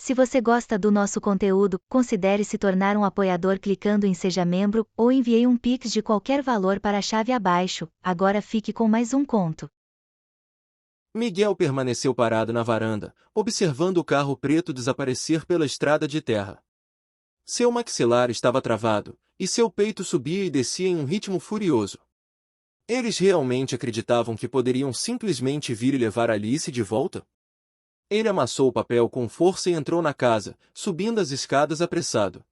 Se você gosta do nosso conteúdo, considere se tornar um apoiador clicando em Seja Membro, ou enviei um Pix de qualquer valor para a chave abaixo. Agora fique com mais um conto. Miguel permaneceu parado na varanda, observando o carro preto desaparecer pela estrada de terra. Seu maxilar estava travado, e seu peito subia e descia em um ritmo furioso. Eles realmente acreditavam que poderiam simplesmente vir e levar Alice de volta? Ele amassou o papel com força e entrou na casa, subindo as escadas apressado.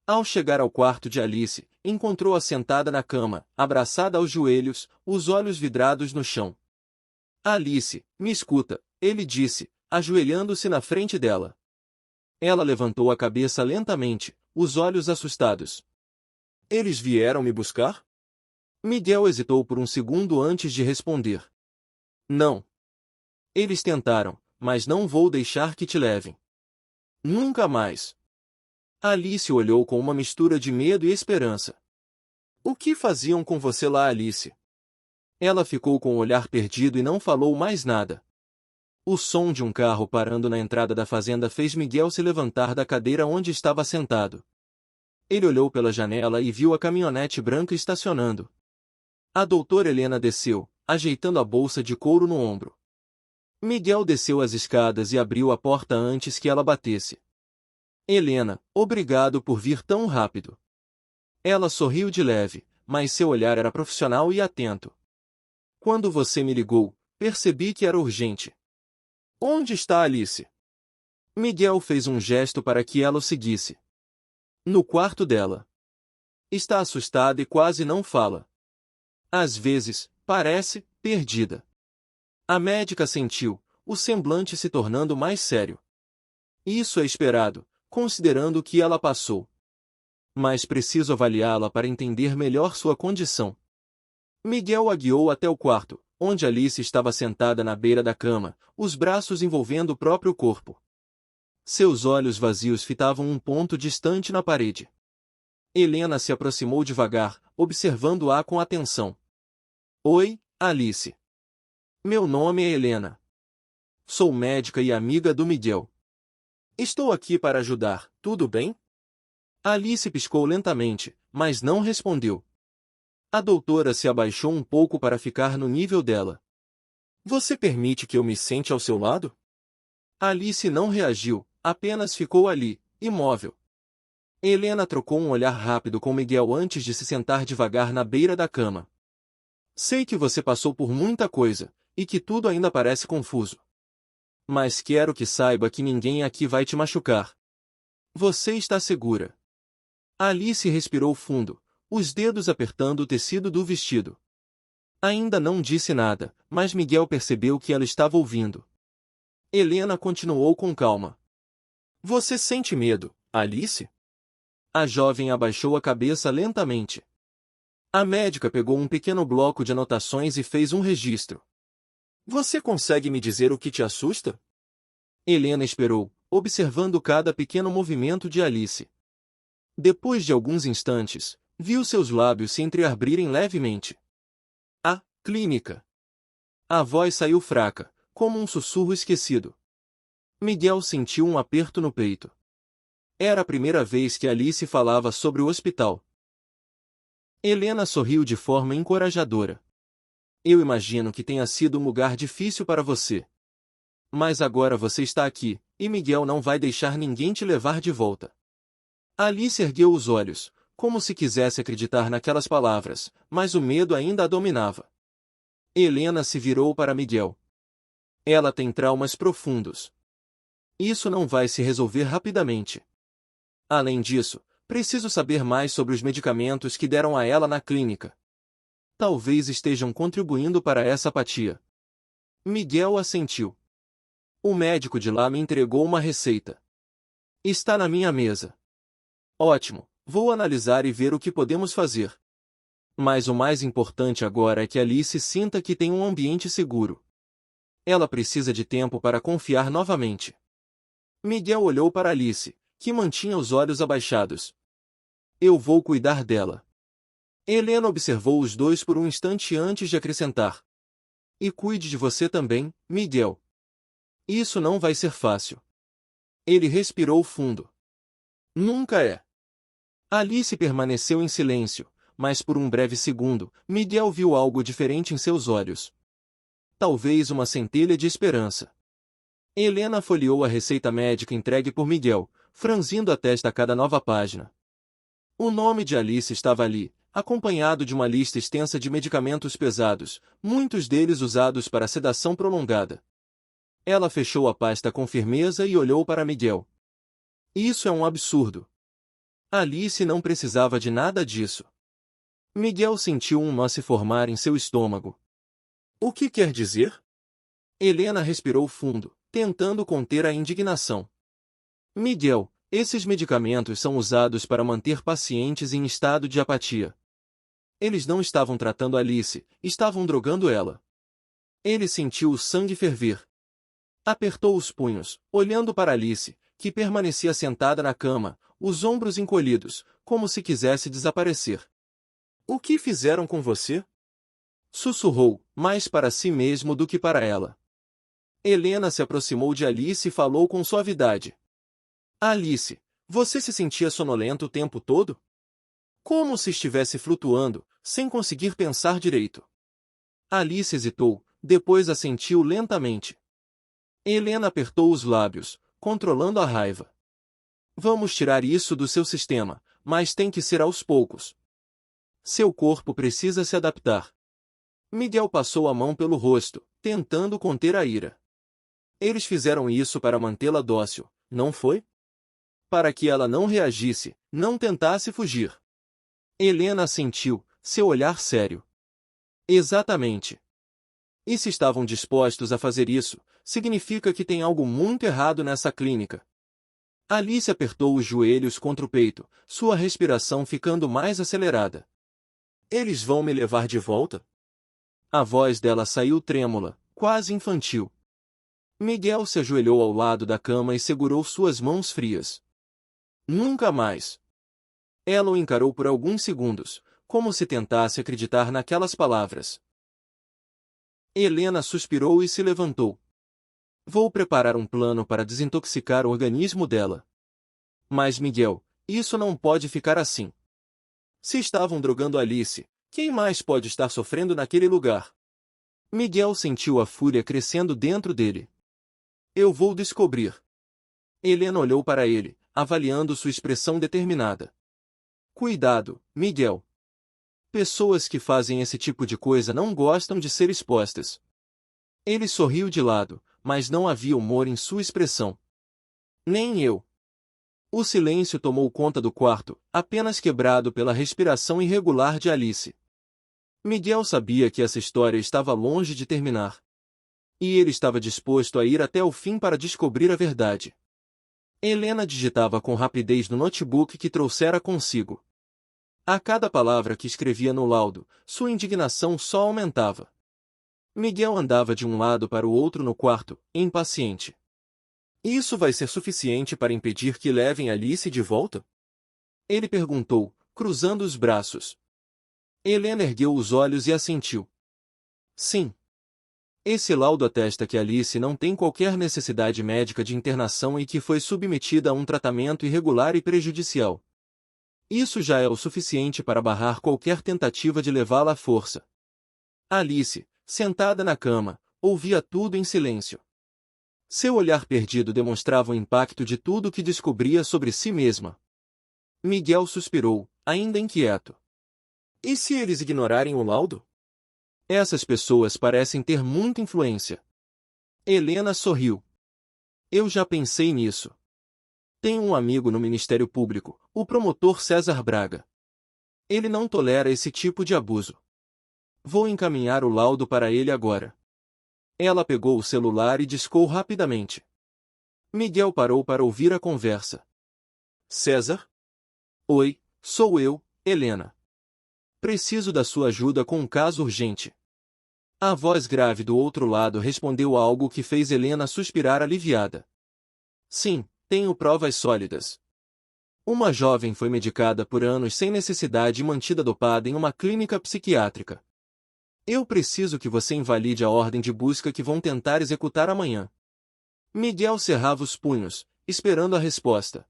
Ao chegar ao quarto de Alice, encontrou-a sentada na cama, abraçada aos joelhos, os olhos vidrados no chão. Alice, me escuta, ele disse, ajoelhando-se na frente dela. Ela levantou a cabeça lentamente, os olhos assustados. Eles vieram me buscar? Miguel hesitou por um segundo antes de responder. Não. Eles tentaram, mas não vou deixar que te levem. Nunca mais. Alice olhou com uma mistura de medo e esperança. O que faziam com você lá, Alice? Ela ficou com o olhar perdido e não falou mais nada. O som de um carro parando na entrada da fazenda fez Miguel se levantar da cadeira onde estava sentado. Ele olhou pela janela e viu a caminhonete branca estacionando. A doutora Helena desceu, ajeitando a bolsa de couro no ombro. Miguel desceu as escadas e abriu a porta antes que ela batesse. Helena, obrigado por vir tão rápido. Ela sorriu de leve, mas seu olhar era profissional e atento. Quando você me ligou, percebi que era urgente. Onde está Alice? Miguel fez um gesto para que ela o seguisse. No quarto dela. Está assustada e quase não fala. Às vezes, parece perdida. A médica sentiu, o semblante se tornando mais sério. Isso é esperado, considerando o que ela passou. Mas preciso avaliá-la para entender melhor sua condição. Miguel a guiou até o quarto, onde Alice estava sentada na beira da cama, os braços envolvendo o próprio corpo. Seus olhos vazios fitavam um ponto distante na parede. Helena se aproximou devagar, observando-a com atenção. Oi, Alice. Meu nome é Helena. Sou médica e amiga do Miguel. Estou aqui para ajudar, tudo bem? Alice piscou lentamente, mas não respondeu. A doutora se abaixou um pouco para ficar no nível dela. Você permite que eu me sente ao seu lado? Alice não reagiu, apenas ficou ali, imóvel. Helena trocou um olhar rápido com Miguel antes de se sentar devagar na beira da cama. Sei que você passou por muita coisa, e que tudo ainda parece confuso. Mas quero que saiba que ninguém aqui vai te machucar. Você está segura. Alice respirou fundo, os dedos apertando o tecido do vestido. Ainda não disse nada, mas Miguel percebeu que ela estava ouvindo. Helena continuou com calma. Você sente medo, Alice? A jovem abaixou a cabeça lentamente. A médica pegou um pequeno bloco de anotações e fez um registro. Você consegue me dizer o que te assusta? Helena esperou, observando cada pequeno movimento de Alice. Depois de alguns instantes, viu seus lábios se entreabrirem levemente. A clínica. A voz saiu fraca, como um sussurro esquecido. Miguel sentiu um aperto no peito. Era a primeira vez que Alice falava sobre o hospital. Helena sorriu de forma encorajadora. Eu imagino que tenha sido um lugar difícil para você. Mas agora você está aqui, e Miguel não vai deixar ninguém te levar de volta. Alice ergueu os olhos, como se quisesse acreditar naquelas palavras, mas o medo ainda a dominava. Helena se virou para Miguel. Ela tem traumas profundos. Isso não vai se resolver rapidamente. Além disso, preciso saber mais sobre os medicamentos que deram a ela na clínica. Talvez estejam contribuindo para essa apatia. Miguel assentiu. O médico de lá me entregou uma receita. Está na minha mesa. Ótimo, vou analisar e ver o que podemos fazer. Mas o mais importante agora é que Alice sinta que tem um ambiente seguro. Ela precisa de tempo para confiar novamente. Miguel olhou para Alice, que mantinha os olhos abaixados. Eu vou cuidar dela. Helena observou os dois por um instante antes de acrescentar. E cuide de você também, Miguel. Isso não vai ser fácil. Ele respirou fundo. Nunca é. Alice permaneceu em silêncio, mas por um breve segundo, Miguel viu algo diferente em seus olhos. Talvez uma centelha de esperança. Helena folheou a receita médica entregue por Miguel, franzindo a testa a cada nova página. O nome de Alice estava ali, acompanhado de uma lista extensa de medicamentos pesados, muitos deles usados para sedação prolongada. Ela fechou a pasta com firmeza e olhou para Miguel. Isso é um absurdo. Alice não precisava de nada disso. Miguel sentiu um nó se formar em seu estômago. O que quer dizer? Helena respirou fundo, tentando conter a indignação. Miguel, esses medicamentos são usados para manter pacientes em estado de apatia. Eles não estavam tratando Alice, estavam drogando ela. Ele sentiu o sangue ferver. Apertou os punhos, olhando para Alice, que permanecia sentada na cama, os ombros encolhidos, como se quisesse desaparecer. O que fizeram com você? Sussurrou, mais para si mesmo do que para ela. Helena se aproximou de Alice e falou com suavidade. Alice, você se sentia sonolenta o tempo todo? Como se estivesse flutuando, sem conseguir pensar direito. Alice hesitou, depois assentiu lentamente. Helena apertou os lábios, controlando a raiva. Vamos tirar isso do seu sistema, mas tem que ser aos poucos. Seu corpo precisa se adaptar. Miguel passou a mão pelo rosto, tentando conter a ira. Eles fizeram isso para mantê-la dócil, não foi? Para que ela não reagisse, não tentasse fugir. Helena assentiu, seu olhar sério. Exatamente. E se estavam dispostos a fazer isso, significa que tem algo muito errado nessa clínica. Alice apertou os joelhos contra o peito, sua respiração ficando mais acelerada. Eles vão me levar de volta? A voz dela saiu trêmula, quase infantil. Miguel se ajoelhou ao lado da cama e segurou suas mãos frias. Nunca mais. Ela o encarou por alguns segundos, como se tentasse acreditar naquelas palavras. Helena suspirou e se levantou. Vou preparar um plano para desintoxicar o organismo dela. Mas Miguel, isso não pode ficar assim. Se estavam drogando Alice, quem mais pode estar sofrendo naquele lugar? Miguel sentiu a fúria crescendo dentro dele. Eu vou descobrir. Helena olhou para ele, avaliando sua expressão determinada. Cuidado, Miguel. Pessoas que fazem esse tipo de coisa não gostam de ser expostas. Ele sorriu de lado, mas não havia humor em sua expressão. Nem eu. O silêncio tomou conta do quarto, apenas quebrado pela respiração irregular de Alice. Miguel sabia que essa história estava longe de terminar. E ele estava disposto a ir até o fim para descobrir a verdade. Helena digitava com rapidez no notebook que trouxera consigo. A cada palavra que escrevia no laudo, sua indignação só aumentava. Miguel andava de um lado para o outro no quarto, impaciente. Isso vai ser suficiente para impedir que levem Alice de volta? Ele perguntou, cruzando os braços. Helena ergueu os olhos e assentiu. Sim. Esse laudo atesta que Alice não tem qualquer necessidade médica de internação e que foi submetida a um tratamento irregular e prejudicial. Isso já é o suficiente para barrar qualquer tentativa de levá-la à força. Alice, sentada na cama, ouvia tudo em silêncio. Seu olhar perdido demonstrava o impacto de tudo o que descobria sobre si mesma. Miguel suspirou, ainda inquieto. E se eles ignorarem o laudo? Essas pessoas parecem ter muita influência. Helena sorriu. Eu já pensei nisso. Tenho um amigo no Ministério Público, o promotor César Braga. Ele não tolera esse tipo de abuso. Vou encaminhar o laudo para ele agora. Ela pegou o celular e discou rapidamente. Miguel parou para ouvir a conversa. César? Oi, sou eu, Helena. Preciso da sua ajuda com um caso urgente. A voz grave do outro lado respondeu a algo que fez Helena suspirar aliviada. Sim, tenho provas sólidas. Uma jovem foi medicada por anos sem necessidade e mantida dopada em uma clínica psiquiátrica. Eu preciso que você invalide a ordem de busca que vão tentar executar amanhã. Miguel cerrava os punhos, esperando a resposta.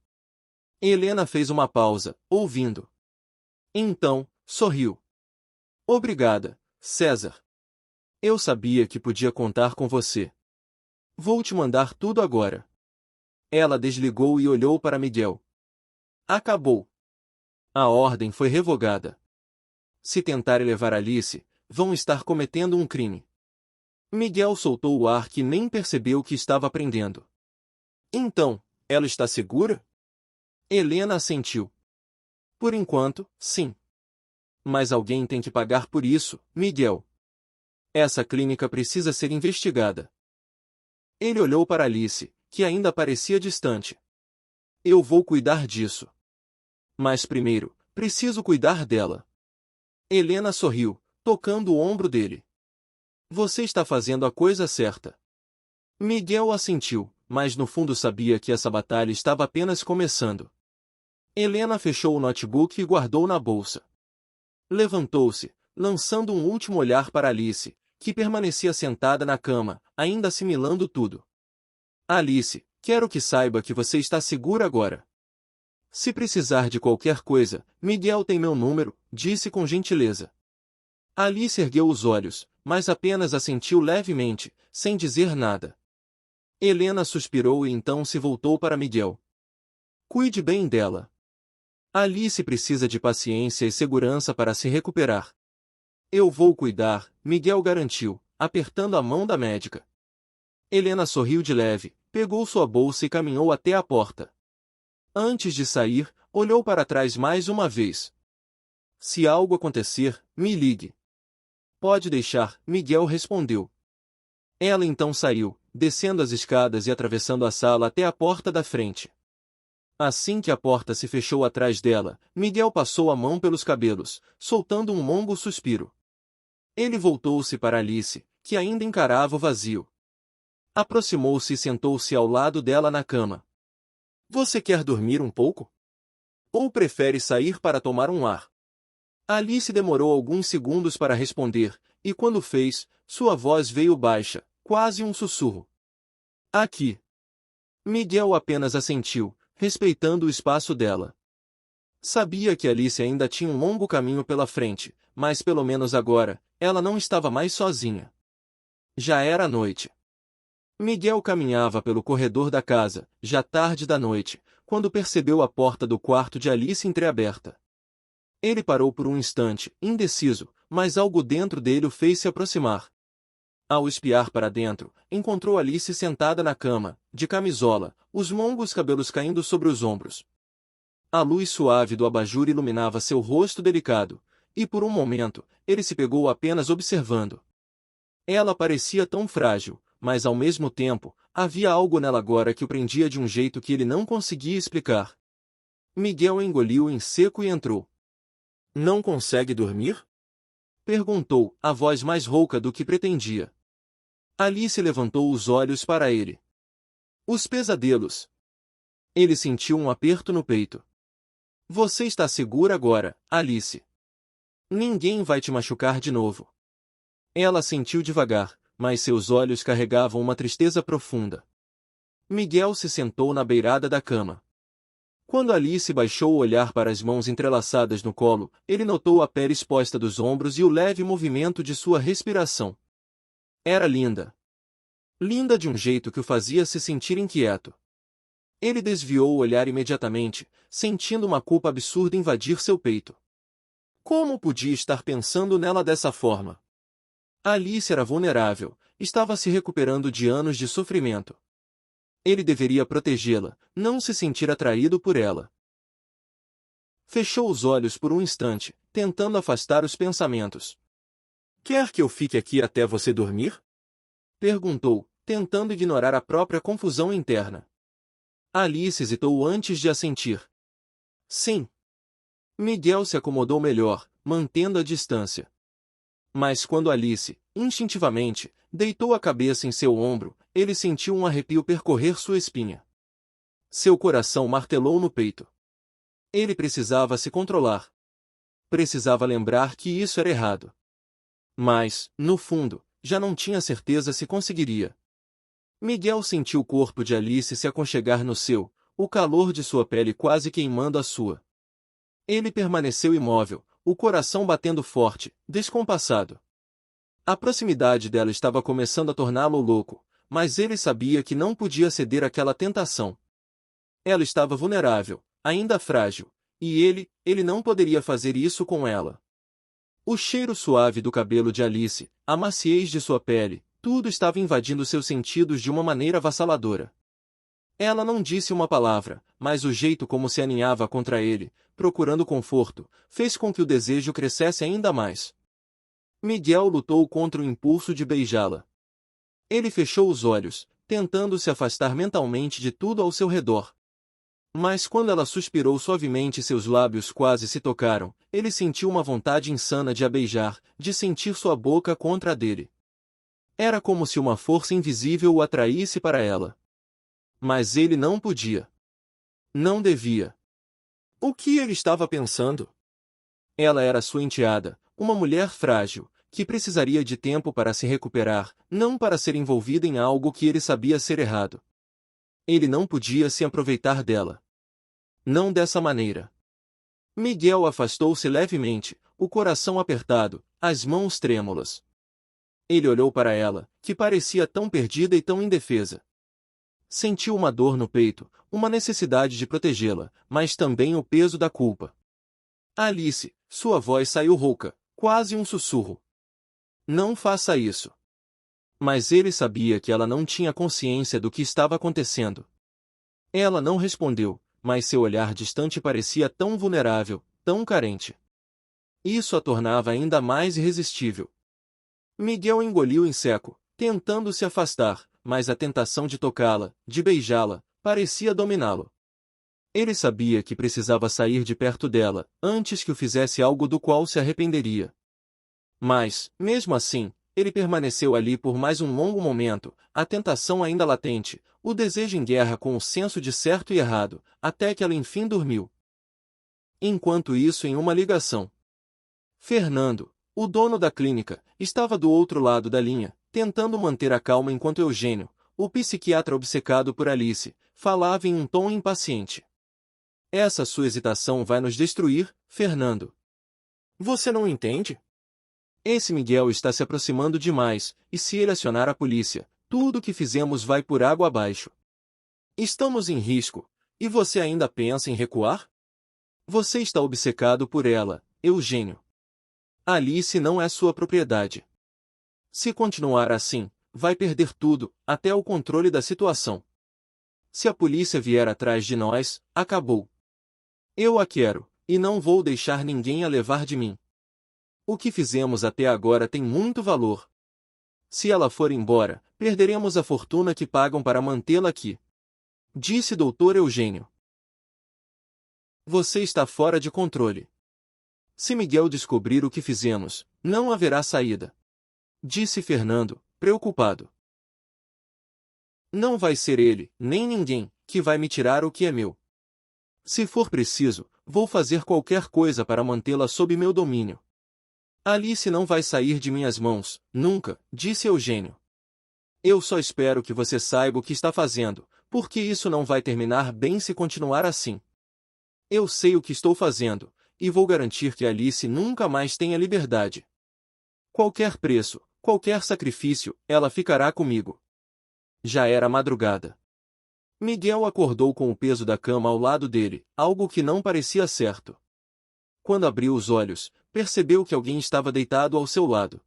Helena fez uma pausa, ouvindo. Então, sorriu. Obrigada, César. Eu sabia que podia contar com você. Vou te mandar tudo agora. Ela desligou e olhou para Miguel. Acabou. A ordem foi revogada. Se tentarem levar Alice, vão estar cometendo um crime. Miguel soltou o ar que nem percebeu que estava aprendendo. Então, ela está segura? Helena assentiu. Por enquanto, sim. Mas alguém tem que pagar por isso, Miguel. Essa clínica precisa ser investigada. Ele olhou para Alice, que ainda parecia distante. Eu vou cuidar disso. Mas primeiro, preciso cuidar dela. Helena sorriu, tocando o ombro dele. Você está fazendo a coisa certa. Miguel assentiu, mas no fundo sabia que essa batalha estava apenas começando. Helena fechou o notebook e guardou na bolsa. Levantou-se, lançando um último olhar para Alice, que permanecia sentada na cama, ainda assimilando tudo. Alice, quero que saiba que você está segura agora. Se precisar de qualquer coisa, Miguel tem meu número, disse com gentileza. Alice ergueu os olhos, mas apenas assentiu levemente, sem dizer nada. Helena suspirou e então se voltou para Miguel. Cuide bem dela. Alice precisa de paciência e segurança para se recuperar. Eu vou cuidar, Miguel garantiu, apertando a mão da médica. Helena sorriu de leve, pegou sua bolsa e caminhou até a porta. Antes de sair, olhou para trás mais uma vez. Se algo acontecer, me ligue. Pode deixar, Miguel respondeu. Ela então saiu, descendo as escadas e atravessando a sala até a porta da frente. Assim que a porta se fechou atrás dela, Miguel passou a mão pelos cabelos, soltando um longo suspiro. Ele voltou-se para Alice, que ainda encarava o vazio. Aproximou-se e sentou-se ao lado dela na cama. Você quer dormir um pouco? Ou prefere sair para tomar um ar? Alice demorou alguns segundos para responder, e quando fez, sua voz veio baixa, quase um sussurro. Aqui. Miguel apenas assentiu, respeitando o espaço dela. Sabia que Alice ainda tinha um longo caminho pela frente, mas pelo menos agora, ela não estava mais sozinha. Já era noite. Miguel caminhava pelo corredor da casa, já tarde da noite, quando percebeu a porta do quarto de Alice entreaberta. Ele parou por um instante, indeciso, mas algo dentro dele o fez se aproximar. Ao espiar para dentro, encontrou Alice sentada na cama, de camisola, os longos cabelos caindo sobre os ombros. A luz suave do abajur iluminava seu rosto delicado, e por um momento, ele se pegou apenas observando. Ela parecia tão frágil, mas ao mesmo tempo, havia algo nela agora que o prendia de um jeito que ele não conseguia explicar. Miguel engoliu em seco e entrou. Não consegue dormir? Perguntou, a voz mais rouca do que pretendia. Alice levantou os olhos para ele. Os pesadelos. Ele sentiu um aperto no peito. Você está segura agora, Alice. Ninguém vai te machucar de novo. Ela sentiu devagar, mas seus olhos carregavam uma tristeza profunda. Miguel se sentou na beirada da cama. Quando Alice baixou o olhar para as mãos entrelaçadas no colo, ele notou a pele exposta dos ombros e o leve movimento de sua respiração. Era linda. Linda de um jeito que o fazia se sentir inquieto. Ele desviou o olhar imediatamente, sentindo uma culpa absurda invadir seu peito. Como podia estar pensando nela dessa forma? Alice era vulnerável, estava se recuperando de anos de sofrimento. Ele deveria protegê-la, não se sentir atraído por ela. Fechou os olhos por um instante, tentando afastar os pensamentos. Quer que eu fique aqui até você dormir? Perguntou, tentando ignorar a própria confusão interna. Alice hesitou antes de assentir. Sim. Miguel se acomodou melhor, mantendo a distância. Mas quando Alice, instintivamente, deitou a cabeça em seu ombro, ele sentiu um arrepio percorrer sua espinha. Seu coração martelou no peito. Ele precisava se controlar. Precisava lembrar que isso era errado. Mas, no fundo, já não tinha certeza se conseguiria. Miguel sentiu o corpo de Alice se aconchegar no seu, o calor de sua pele quase queimando a sua. Ele permaneceu imóvel, o coração batendo forte, descompassado. A proximidade dela estava começando a torná-lo louco, mas ele sabia que não podia ceder àquela tentação. Ela estava vulnerável, ainda frágil, e ele não poderia fazer isso com ela. O cheiro suave do cabelo de Alice, a maciez de sua pele, tudo estava invadindo seus sentidos de uma maneira avassaladora. Ela não disse uma palavra, mas o jeito como se aninhava contra ele, procurando conforto, fez com que o desejo crescesse ainda mais. Miguel lutou contra o impulso de beijá-la. Ele fechou os olhos, tentando se afastar mentalmente de tudo ao seu redor. Mas quando ela suspirou suavemente e seus lábios quase se tocaram, ele sentiu uma vontade insana de a beijar, de sentir sua boca contra a dele. Era como se uma força invisível o atraísse para ela. Mas ele não podia. Não devia. O que ele estava pensando? Ela era sua enteada, uma mulher frágil, que precisaria de tempo para se recuperar, não para ser envolvida em algo que ele sabia ser errado. Ele não podia se aproveitar dela. Não dessa maneira. Miguel afastou-se levemente, o coração apertado, as mãos trêmulas. Ele olhou para ela, que parecia tão perdida e tão indefesa. Sentiu uma dor no peito, uma necessidade de protegê-la, mas também o peso da culpa. Alice, sua voz saiu rouca, quase um sussurro. Não faça isso. Mas ele sabia que ela não tinha consciência do que estava acontecendo. Ela não respondeu, mas seu olhar distante parecia tão vulnerável, tão carente. Isso a tornava ainda mais irresistível. Miguel engoliu em seco, tentando se afastar, mas a tentação de tocá-la, de beijá-la, parecia dominá-lo. Ele sabia que precisava sair de perto dela, antes que o fizesse algo do qual se arrependeria. Mas, mesmo assim, ele permaneceu ali por mais um longo momento, a tentação ainda latente, o desejo em guerra com o senso de certo e errado, até que ela enfim dormiu. Enquanto isso, em uma ligação, Fernando, o dono da clínica, estava do outro lado da linha, tentando manter a calma enquanto Eugênio, o psiquiatra obcecado por Alice, falava em um tom impaciente. Essa sua hesitação vai nos destruir, Fernando. Você não entende? Esse Miguel está se aproximando demais, e se ele acionar a polícia, tudo o que fizemos vai por água abaixo. Estamos em risco, e você ainda pensa em recuar? Você está obcecado por ela, Eugênio. Alice não é sua propriedade. Se continuar assim, vai perder tudo, até o controle da situação. Se a polícia vier atrás de nós, acabou. Eu a quero, e não vou deixar ninguém a levar de mim. O que fizemos até agora tem muito valor. Se ela for embora, perderemos a fortuna que pagam para mantê-la aqui. Disse Dr. Eugênio. Você está fora de controle. Se Miguel descobrir o que fizemos, não haverá saída. Disse Fernando, preocupado. Não vai ser ele, nem ninguém, que vai me tirar o que é meu. Se for preciso, vou fazer qualquer coisa para mantê-la sob meu domínio. Alice não vai sair de minhas mãos, nunca, disse Eugênio. Eu só espero que você saiba o que está fazendo, porque isso não vai terminar bem se continuar assim. Eu sei o que estou fazendo, e vou garantir que Alice nunca mais tenha liberdade. Qualquer preço, qualquer sacrifício, ela ficará comigo. Já era madrugada. Miguel acordou com o peso da cama ao lado dele, algo que não parecia certo. Quando abriu os olhos, percebeu que alguém estava deitado ao seu lado.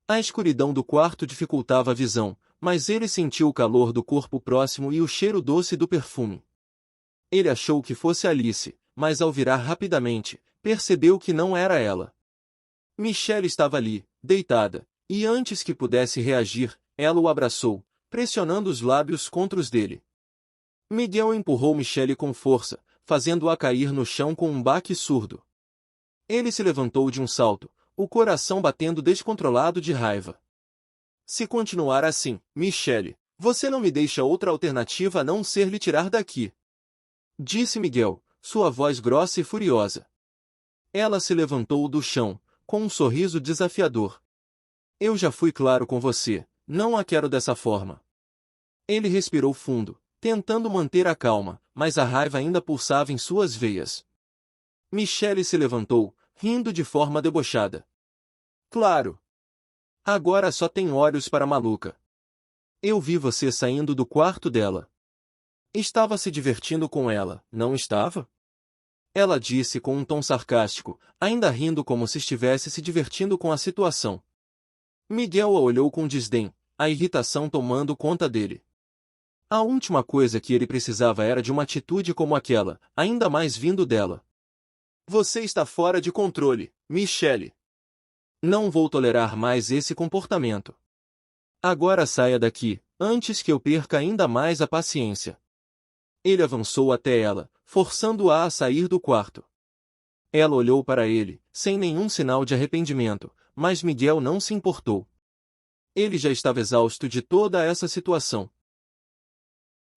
A escuridão do quarto dificultava a visão, mas ele sentiu o calor do corpo próximo e o cheiro doce do perfume. Ele achou que fosse Alice, mas ao virar rapidamente, percebeu que não era ela. Michelle estava ali, deitada, e antes que pudesse reagir, ela o abraçou, pressionando os lábios contra os dele. Miguel empurrou Michelle com força, fazendo-a cair no chão com um baque surdo. Ele se levantou de um salto, o coração batendo descontrolado de raiva. Se continuar assim, Michelle, você não me deixa outra alternativa a não ser lhe tirar daqui. Disse Miguel, sua voz grossa e furiosa. Ela se levantou do chão, com um sorriso desafiador. Eu já fui claro com você, não a quero dessa forma. Ele respirou fundo, tentando manter a calma, mas a raiva ainda pulsava em suas veias. Michelle se levantou, rindo de forma debochada. Claro! Agora só tem olhos para a maluca. Eu vi você saindo do quarto dela. Estava se divertindo com ela, não estava? Ela disse com um tom sarcástico, ainda rindo como se estivesse se divertindo com a situação. Miguel a olhou com desdém, a irritação tomando conta dele. A última coisa que ele precisava era de uma atitude como aquela, ainda mais vindo dela. Você está fora de controle, Michelle. Não vou tolerar mais esse comportamento. Agora saia daqui, antes que eu perca ainda mais a paciência. Ele avançou até ela, forçando-a a sair do quarto. Ela olhou para ele, sem nenhum sinal de arrependimento, mas Miguel não se importou. Ele já estava exausto de toda essa situação.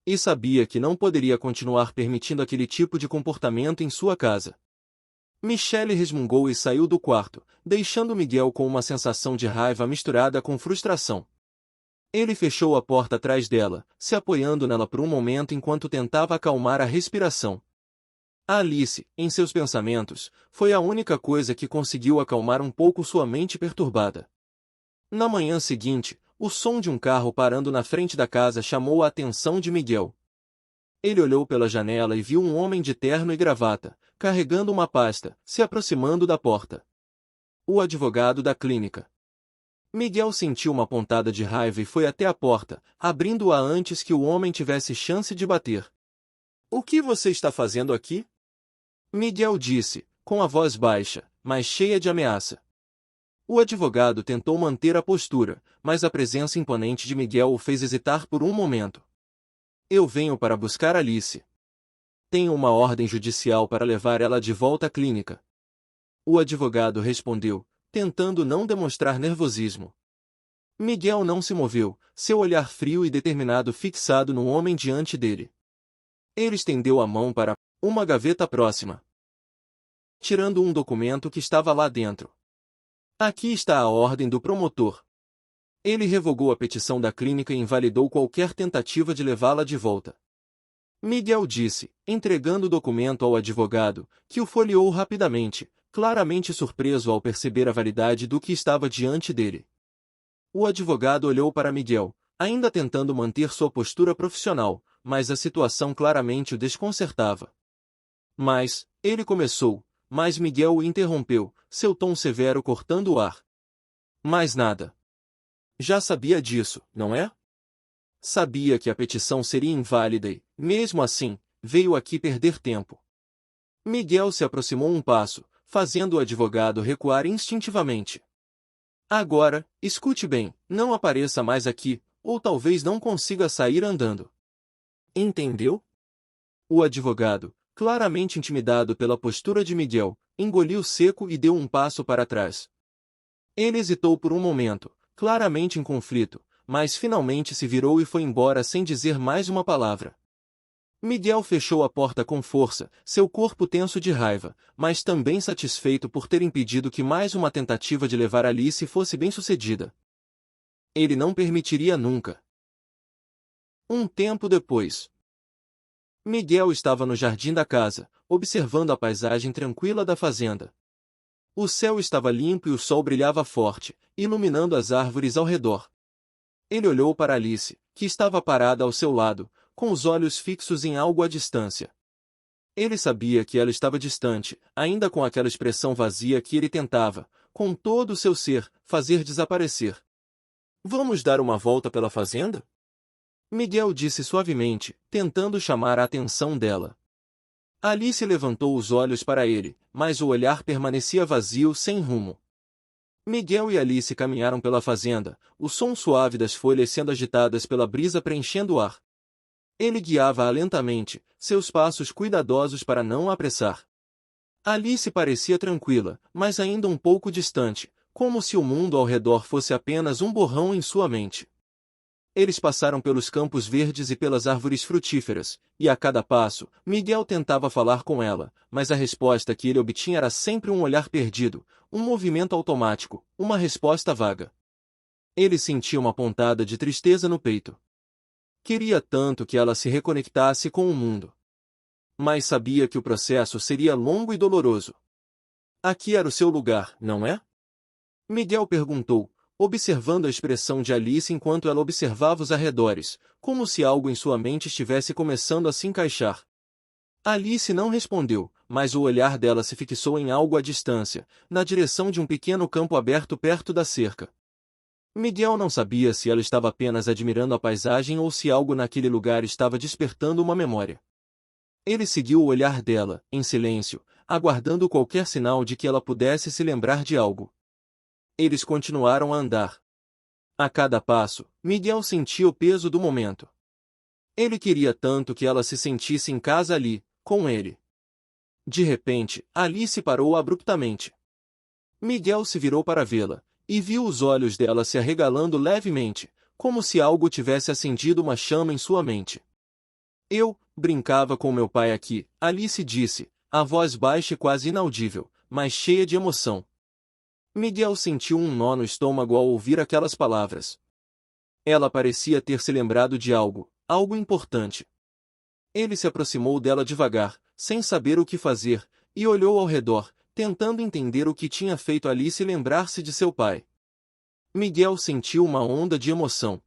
E sabia que não poderia continuar permitindo aquele tipo de comportamento em sua casa. Michelle resmungou e saiu do quarto, deixando Miguel com uma sensação de raiva misturada com frustração. Ele fechou a porta atrás dela, se apoiando nela por um momento enquanto tentava acalmar a respiração. Alice, em seus pensamentos, foi a única coisa que conseguiu acalmar um pouco sua mente perturbada. Na manhã seguinte, o som de um carro parando na frente da casa chamou a atenção de Miguel. Ele olhou pela janela e viu um homem de terno e gravata, carregando uma pasta, se aproximando da porta. O advogado da clínica. Miguel sentiu uma pontada de raiva e foi até a porta, abrindo-a antes que o homem tivesse chance de bater. O que você está fazendo aqui? Miguel disse, com a voz baixa, mas cheia de ameaça. O advogado tentou manter a postura, mas a presença imponente de Miguel o fez hesitar por um momento. Eu venho para buscar Alice. Tenho uma ordem judicial para levar ela de volta à clínica. O advogado respondeu, tentando não demonstrar nervosismo. Miguel não se moveu, seu olhar frio e determinado fixado no homem diante dele. Ele estendeu a mão para uma gaveta próxima, tirando um documento que estava lá dentro. Aqui está a ordem do promotor. Ele revogou a petição da clínica e invalidou qualquer tentativa de levá-la de volta. Miguel disse, entregando o documento ao advogado, que o folheou rapidamente, claramente surpreso ao perceber a validade do que estava diante dele. O advogado olhou para Miguel, ainda tentando manter sua postura profissional, mas a situação claramente o desconcertava. Mas, ele começou, mas Miguel o interrompeu, seu tom severo cortando o ar. Mais nada. Já sabia disso, não é? Sabia que a petição seria inválida e, mesmo assim, veio aqui perder tempo. Miguel se aproximou um passo, fazendo o advogado recuar instintivamente. Agora, escute bem, não apareça mais aqui, ou talvez não consiga sair andando. Entendeu? O advogado, claramente intimidado pela postura de Miguel, engoliu seco e deu um passo para trás. Ele hesitou por um momento, claramente em conflito, mas finalmente se virou e foi embora sem dizer mais uma palavra. Miguel fechou a porta com força, seu corpo tenso de raiva, mas também satisfeito por ter impedido que mais uma tentativa de levar Alice fosse bem-sucedida. Ele não permitiria nunca. Um tempo depois, Miguel estava no jardim da casa, observando a paisagem tranquila da fazenda. O céu estava limpo e o sol brilhava forte, iluminando as árvores ao redor. Ele olhou para Alice, que estava parada ao seu lado, com os olhos fixos em algo à distância. Ele sabia que ela estava distante, ainda com aquela expressão vazia que ele tentava, com todo o seu ser, fazer desaparecer. Vamos dar uma volta pela fazenda? Miguel disse suavemente, tentando chamar a atenção dela. Alice levantou os olhos para ele, mas o olhar permanecia vazio sem rumo. Miguel e Alice caminharam pela fazenda, o som suave das folhas sendo agitadas pela brisa preenchendo o ar. Ele guiava-a lentamente, seus passos cuidadosos para não a apressar. Alice parecia tranquila, mas ainda um pouco distante, como se o mundo ao redor fosse apenas um borrão em sua mente. Eles passaram pelos campos verdes e pelas árvores frutíferas, e a cada passo, Miguel tentava falar com ela, mas a resposta que ele obtinha era sempre um olhar perdido, um movimento automático, uma resposta vaga. Ele sentia uma pontada de tristeza no peito. Queria tanto que ela se reconectasse com o mundo. Mas sabia que o processo seria longo e doloroso. Aqui era o seu lugar, não é? Miguel perguntou, observando a expressão de Alice enquanto ela observava os arredores, como se algo em sua mente estivesse começando a se encaixar. Alice não respondeu, mas o olhar dela se fixou em algo à distância, na direção de um pequeno campo aberto perto da cerca. Miguel não sabia se ela estava apenas admirando a paisagem ou se algo naquele lugar estava despertando uma memória. Ele seguiu o olhar dela, em silêncio, aguardando qualquer sinal de que ela pudesse se lembrar de algo. Eles continuaram a andar. A cada passo, Miguel sentia o peso do momento. Ele queria tanto que ela se sentisse em casa ali, com ele. De repente, Alice parou abruptamente. Miguel se virou para vê-la, e viu os olhos dela se arregalando levemente, como se algo tivesse acendido uma chama em sua mente. Eu brincava com meu pai aqui, Alice disse, a voz baixa e quase inaudível, mas cheia de emoção. Miguel sentiu um nó no estômago ao ouvir aquelas palavras. Ela parecia ter se lembrado de algo importante. Ele se aproximou dela devagar, sem saber o que fazer, e olhou ao redor, tentando entender o que tinha feito Alice lembrar-se de seu pai. Miguel sentiu uma onda de emoção.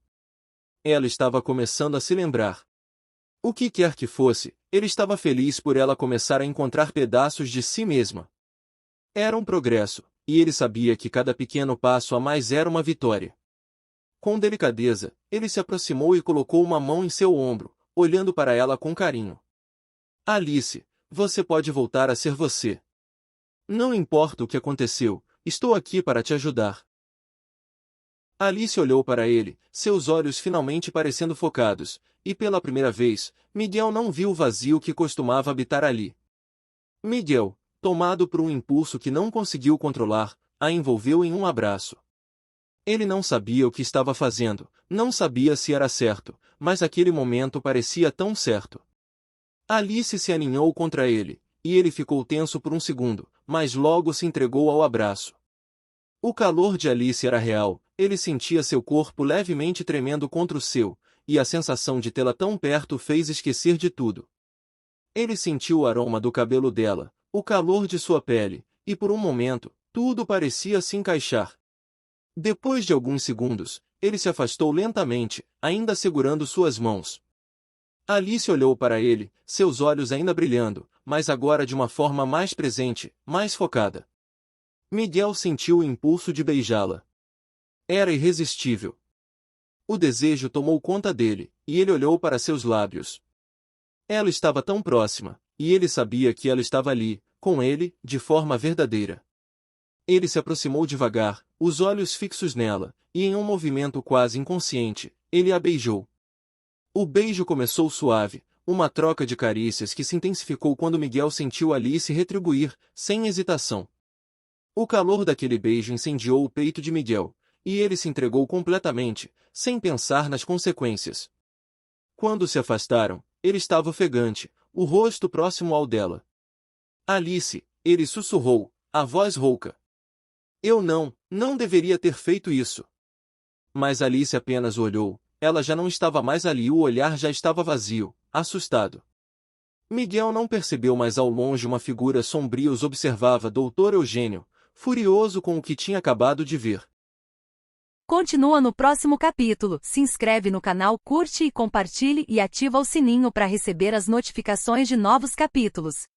Ela estava começando a se lembrar. O que quer que fosse, ele estava feliz por ela começar a encontrar pedaços de si mesma. Era um progresso, e ele sabia que cada pequeno passo a mais era uma vitória. Com delicadeza, ele se aproximou e colocou uma mão em seu ombro, olhando para ela com carinho. Alice, você pode voltar a ser você. Não importa o que aconteceu, estou aqui para te ajudar. Alice olhou para ele, seus olhos finalmente parecendo focados, e pela primeira vez, Miguel não viu o vazio que costumava habitar ali. Miguel, tomado por um impulso que não conseguiu controlar, a envolveu em um abraço. Ele não sabia o que estava fazendo, não sabia se era certo, mas aquele momento parecia tão certo. Alice se aninhou contra ele, e ele ficou tenso por um segundo, mas logo se entregou ao abraço. O calor de Alice era real, ele sentia seu corpo levemente tremendo contra o seu, e a sensação de tê-la tão perto o fez esquecer de tudo. Ele sentiu o aroma do cabelo dela, o calor de sua pele, e por um momento, tudo parecia se encaixar. Depois de alguns segundos, ele se afastou lentamente, ainda segurando suas mãos. Alice olhou para ele, seus olhos ainda brilhando, mas agora de uma forma mais presente, mais focada. Miguel sentiu o impulso de beijá-la. Era irresistível. O desejo tomou conta dele, e ele olhou para seus lábios. Ela estava tão próxima, e ele sabia que ela estava ali, com ele, de forma verdadeira. Ele se aproximou devagar, os olhos fixos nela, e em um movimento quase inconsciente, ele a beijou. O beijo começou suave, uma troca de carícias que se intensificou quando Miguel sentiu Alice retribuir, sem hesitação. O calor daquele beijo incendiou o peito de Miguel, e ele se entregou completamente, sem pensar nas consequências. Quando se afastaram, ele estava ofegante, o rosto próximo ao dela. Alice, ele sussurrou, a voz rouca. Eu não deveria ter feito isso. Mas Alice apenas olhou, ela já não estava mais ali e o olhar já estava vazio, assustado. Miguel não percebeu, mas ao longe uma figura sombria os observava. Dr. Eugênio, furioso com o que tinha acabado de ver. Continua no próximo capítulo. Se inscreve no canal, curte e compartilhe e ativa o sininho para receber as notificações de novos capítulos.